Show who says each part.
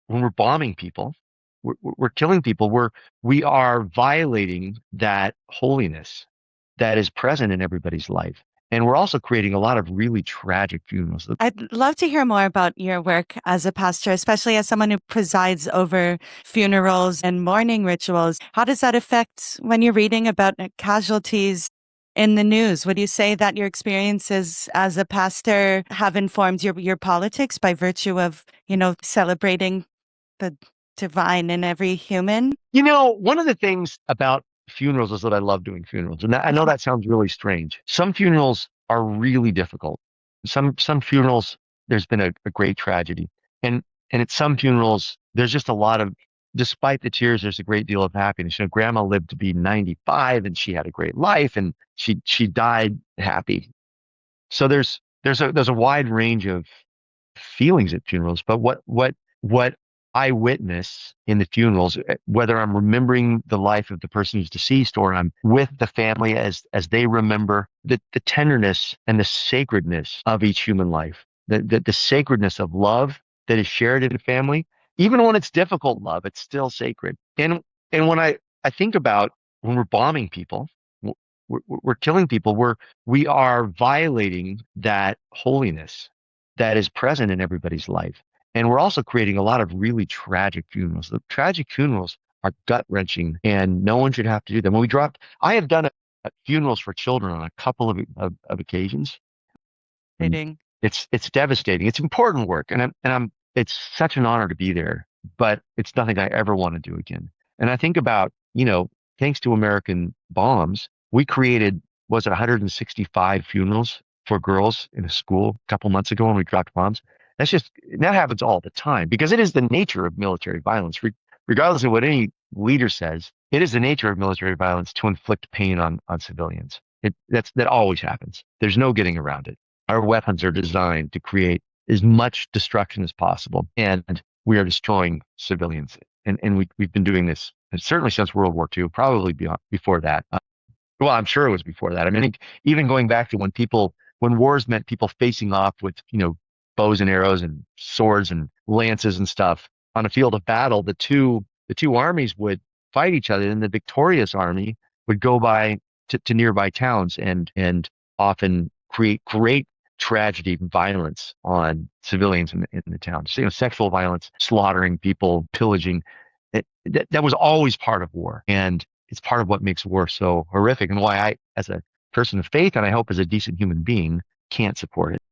Speaker 1: when we're bombing people, we're killing people, we are violating that holiness that is present in everybody's life. And we're also creating a lot of really tragic funerals.
Speaker 2: I'd love to hear more about your work as a pastor, especially as someone who presides over funerals and mourning rituals. How does that affect when you're reading about casualties in the news? Would you say that your experiences as a pastor have informed your politics by virtue of, celebrating the divine in every human?
Speaker 1: One of the things about funerals is that I love doing funerals. And I know that sounds really strange. Some funerals are really difficult. Some funerals, there's been a great tragedy. And at some funerals, there's just a lot of, despite the tears, there's a great deal of happiness. Grandma lived to be 95 and she had a great life and she died happy. So there's a wide range of feelings at funerals, but what I witness in the funerals, whether I'm remembering the life of the person who's deceased or I'm with the family as they remember the tenderness and the sacredness of each human life, the sacredness of love that is shared in a family, even when it's difficult love, it's still sacred. And when I think about when we're bombing people, we're killing people, we are violating that holiness that is present in everybody's life. And we're also creating a lot of really tragic funerals. The tragic funerals are gut wrenching and no one should have to do them. I have done funerals for children on a couple of occasions. And
Speaker 2: Reading.
Speaker 1: it's devastating. It's important work. It's such an honor to be there, but it's nothing I ever want to do again. And I think about, thanks to American bombs, we created, was it 165 funerals for girls in a school a couple months ago when we dropped bombs. That happens all the time because it is the nature of military violence. Regardless of what any leader says, it is the nature of military violence to inflict pain on civilians. That always happens. There's no getting around it. Our weapons are designed to create as much destruction as possible, and we are destroying civilians. And we've been doing this certainly since World War II, probably before that. Well, I'm sure it was before that. I mean, even going back to when wars meant people facing off with, bows and arrows and swords and lances and stuff on a field of battle, the two armies would fight each other, and the victorious army would go by to nearby towns and often create great tragedy and violence on civilians in the town. So, sexual violence, slaughtering people, pillaging. That was always part of war. And it's part of what makes war so horrific and why I, as a person of faith, and I hope as a decent human being, can't support it.